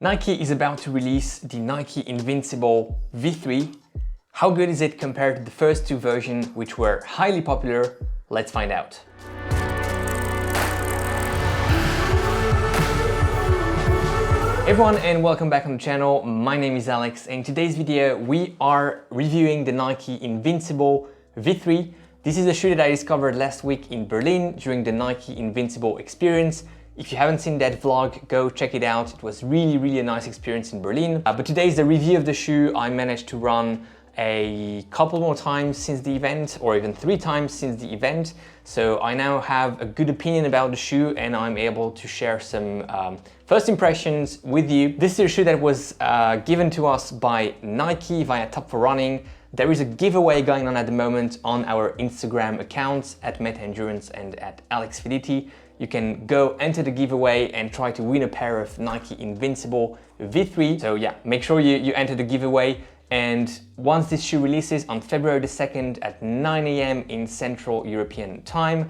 Nike is about to release the Nike Invincible V3. How good is it compared to the first two versions, which were highly popular? Let's find out. Everyone, and welcome back on the channel. My name is Alex. In today's video, we are reviewing the Nike Invincible V3. This is a shoe that I discovered last week in Berlin during the Nike Invincible experience. If you haven't seen that vlog, go check it out. It was really a nice experience in Berlin. But today is the review of the shoe. I managed to run a couple more times since the event, or even 3 times since the event. So I now have a good opinion about the shoe and I'm able to share some first impressions with you. This is a shoe that was given to us by Nike via Top for Running. There is a giveaway going on at the moment on our Instagram accounts at Meta Endurance and at Alex Fidelity. You can go enter the giveaway and try to win a pair of Nike Invincible V3. So yeah, make sure you enter the giveaway. And once this shoe releases on February the 2nd at 9 AM in Central European time,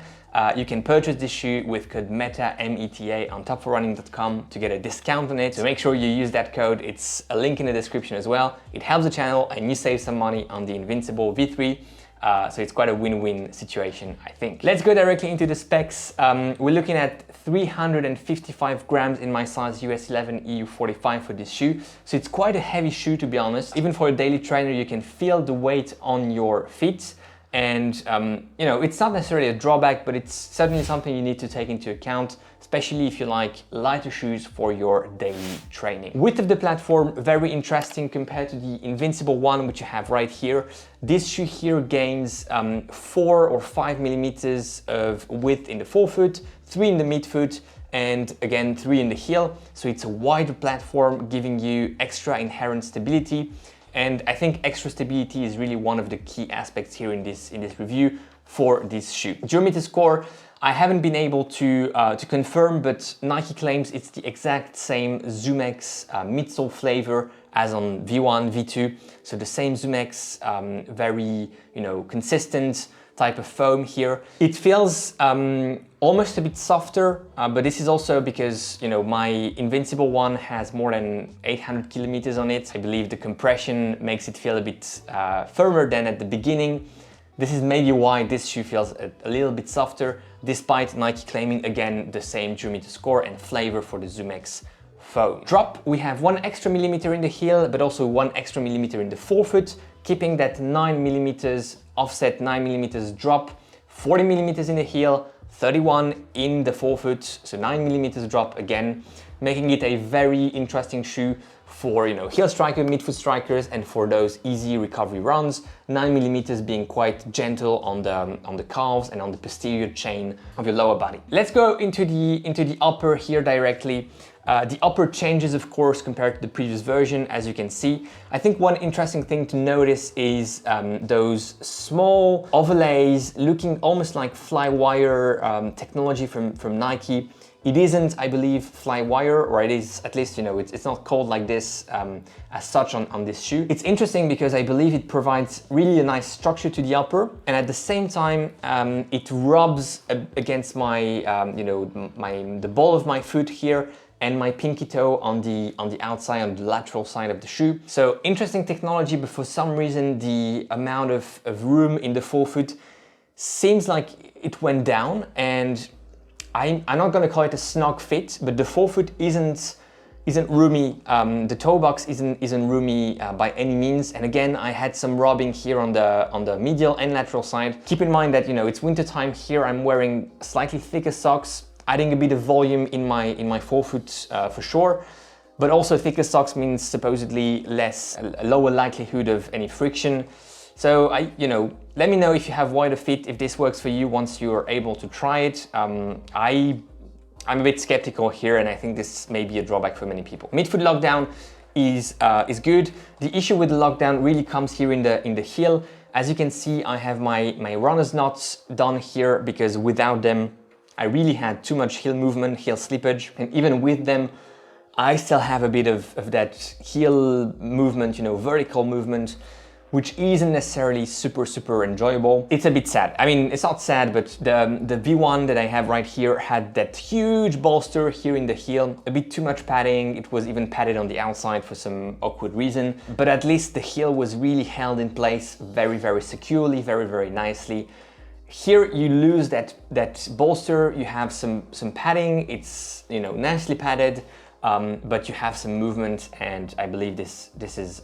you can purchase this shoe with code META, META on topforrunning.com to get a discount on it. So make sure you use that code. It's a link in the description as well. It helps the channel and you save some money on the Invincible V3. So it's quite a win-win situation, I think. Let's go directly into the specs. We're looking at 355 grams in my size US 11 EU 45 for this shoe. So it's quite a heavy shoe, to be honest. Even for a daily trainer, you can feel the weight on your feet. And you know, it's not necessarily a drawback, but it's certainly something you need to take into account, especially if you like lighter shoes for your daily training. Width of the platform, very interesting compared to the Invincible one, which you have right here. This shoe here gains 4 or 5 millimeters of width in the forefoot, 3 in the midfoot, and again 3 in the heel. So it's a wider platform, giving you extra inherent stability. And I think extra stability is really one of the key aspects here in this review for this shoe. Geometry score, I haven't been able to confirm, but Nike claims it's the exact same ZoomX midsole flavor as on V1, V2. So the same ZoomX, very consistent type of foam here. It feels almost a bit softer, but this is also because my Invincible one has more than 800 kilometers on it. I believe the compression makes it feel a bit firmer than at the beginning. This is maybe why this shoe feels a little bit softer, despite Nike claiming again the same geometry score and flavor for the ZoomX foam. Drop, we have 1 extra millimeter in the heel, but also 1 extra millimeter in the forefoot, keeping that 9 millimeters offset, 9 millimeters drop, 40 millimeters in the heel, 31 in the forefoot, so 9 millimeters drop again, making it a very interesting shoe for heel striker, midfoot strikers, and for those easy recovery runs. 9 millimeters being quite gentle on the calves and on the posterior chain of your lower body. Let's go into the upper here directly. The upper changes, of course, compared to the previous version, as you can see. I think one interesting thing to notice is those small overlays looking almost like Flywire technology from Nike. It isn't, I believe, Flywire, or it is, at least, it's not called like this as such on this shoe. It's interesting because I believe it provides really a nice structure to the upper, and at the same time, it rubs against my, the ball of my foot here, and my pinky toe on the outside, on the lateral side of the shoe. So interesting technology, but for some reason the amount of room in the forefoot seems like it went down, and I'm not gonna call it a snug fit, but the forefoot isn't roomy. The toe box isn't roomy by any means. And again, I had some rubbing here on the medial and lateral side. Keep in mind that it's winter time here. I'm wearing slightly thicker socks, adding a bit of volume in my forefoot for sure, but also thicker socks means supposedly a lower likelihood of any friction. So let me know if you have wider feet, if this works for you once you're able to try it. I'm a bit skeptical here, and I think this may be a drawback for many people. Midfoot lockdown is good. The issue with the lockdown really comes here in the heel. As you can see, I have my runner's knots done here because without them, I really had too much heel movement, heel slippage, and even with them, I still have a bit of that heel movement, vertical movement, which isn't necessarily super enjoyable. It's a bit sad. I mean, it's not sad, but the V1 that I have right here had that huge bolster here in the heel, a bit too much padding. It was even padded on the outside for some awkward reason, but at least the heel was really held in place very securely, very nicely. Here you lose that bolster, you have some padding, it's, you know, nicely padded, but you have some movement, and I believe this is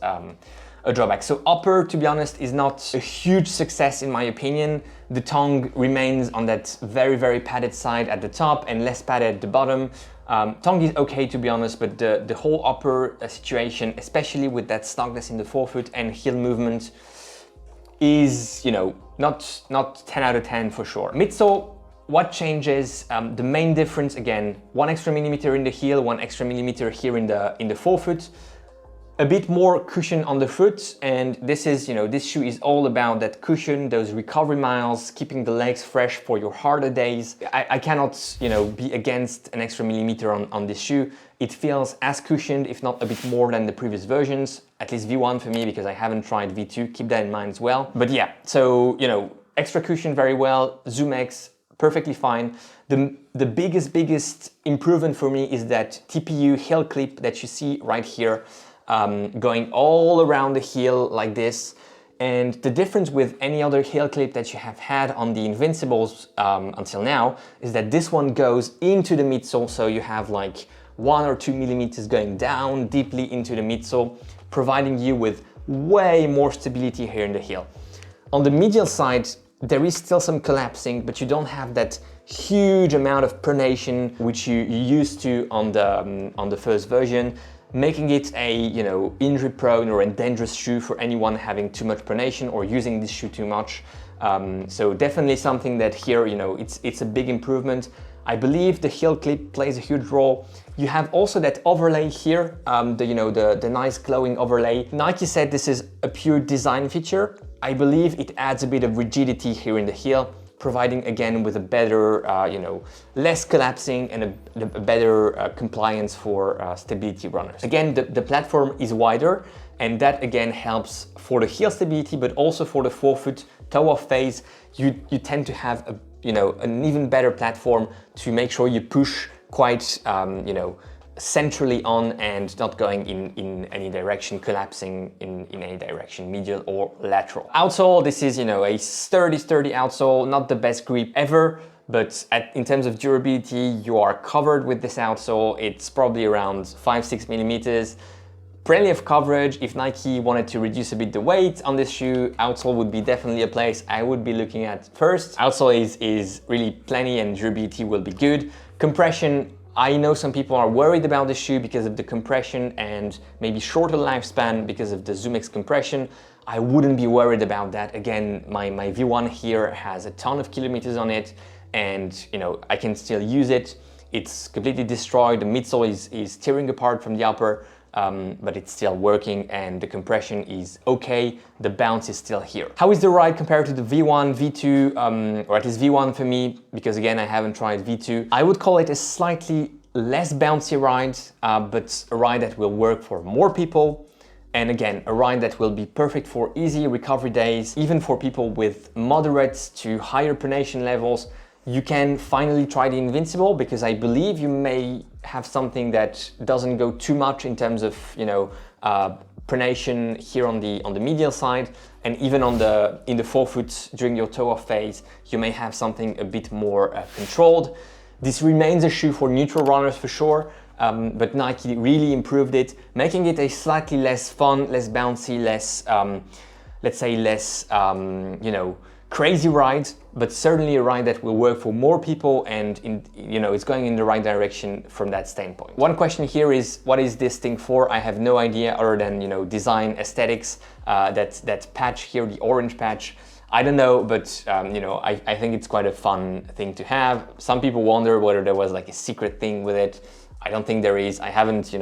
a drawback. So upper, to be honest, is not a huge success in my opinion. The tongue remains on that very padded side at the top and less padded at the bottom. Tongue is okay, to be honest, but the whole upper situation, especially with that snugness in the forefoot and heel movement, is, you know, not 10 out of 10 for sure. Midsole, what changes? The main difference, again, 1 extra millimeter in the heel, 1 extra millimeter here in the forefoot. A bit more cushion on the foot, and this is, you know, this shoe is all about that cushion, those recovery miles, keeping the legs fresh for your harder days. I cannot, you know, be against an extra millimeter on this shoe. It feels as cushioned, if not a bit more than the previous versions, at least V1 for me, because I haven't tried V2, keep that in mind as well. But yeah, so, you know, extra cushion very well, ZoomX, perfectly fine. The biggest improvement for me is that TPU heel clip that you see right here. Going all around the heel like this. And the difference with any other heel clip that you have had on the Invincibles until now is that this one goes into the midsole, so you have like 1 or 2 millimeters going down deeply into the midsole, providing you with way more stability here in the heel. On the medial side, there is still some collapsing, but you don't have that huge amount of pronation which you used to on the first version, making it a, you know, injury prone or a dangerous shoe for anyone having too much pronation or using this shoe too much. So definitely something that here, you know, it's a big improvement. I believe the heel clip plays a huge role. You have also that overlay here, the nice glowing overlay. Nike said this is a pure design feature. I believe it adds a bit of rigidity here in the heel, providing again with a better, less collapsing and a better compliance for stability runners. Again, the platform is wider, and that again helps for the heel stability, but also for the forefoot toe-off phase. You tend to have an even better platform to make sure you push quite, centrally on and not going in any direction, collapsing in any direction, medial or lateral. Outsole, this is, a sturdy outsole, not the best grip ever, but in terms of durability, you are covered with this outsole. It's probably around 5-6 millimeters. Plenty of coverage. If Nike wanted to reduce a bit the weight on this shoe, outsole would be definitely a place I would be looking at first. Outsole is really plenty and durability will be good. Compression, I know some people are worried about the shoe because of the compression and maybe shorter lifespan because of the ZoomX compression. I wouldn't be worried about that. Again, my V1 here has a ton of kilometers on it, and I can still use it. It's completely destroyed. The midsole is tearing apart from the upper, but it's still working, and the compression is okay. The bounce is still here. How is the ride compared to the V1, V2, or at least V1 for me, because again, I haven't tried V2. I would call it a slightly less bouncy ride, but a ride that will work for more people. And again, a ride that will be perfect for easy recovery days, even for people with moderate to higher pronation levels. You can finally try the Invincible, because I believe you may have something that doesn't go too much in terms of pronation here on the medial side, and even in the forefoot during your toe-off phase, you may have something a bit more controlled. This remains a shoe for neutral runners for sure, but Nike really improved it, making it a slightly less fun, less bouncy, less, let's say less, crazy ride, but certainly a ride that will work for more people, and it's going in the right direction from that standpoint. One question here is, what is this thing for? I have no idea other than design aesthetics. That patch here, the orange patch, I don't know, but I think it's quite a fun thing to have. Some people wonder whether there was like a secret thing with it. I don't think there is. I haven't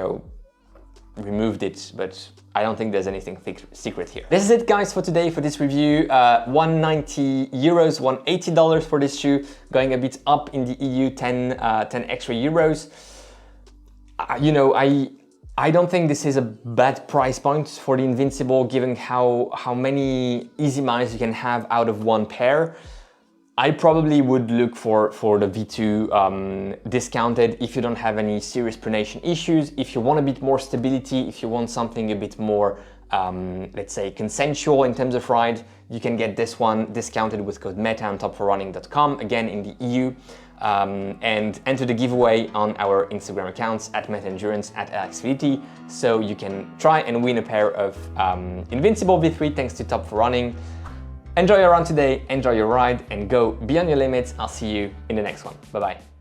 removed it, but I don't think there's anything secret here. This is it, guys, for today, for this review. 190 euros, $180 for this shoe, going a bit up in the EU, 10 extra euros. I don't think this is a bad price point for the Invincible, given how many easy miles you can have out of one pair. I probably would look for the V2 discounted if you don't have any serious pronation issues, if you want a bit more stability, if you want something a bit more, let's say, consensual in terms of ride, you can get this one discounted with code META on topforrunning.com, again in the EU, and enter the giveaway on our Instagram accounts at MetaEndurance, at AlexVT, so you can try and win a pair of Invincible V3 thanks to Top for Running. Enjoy your run today, enjoy your ride, and go beyond your limits. I'll see you in the next one. Bye-bye.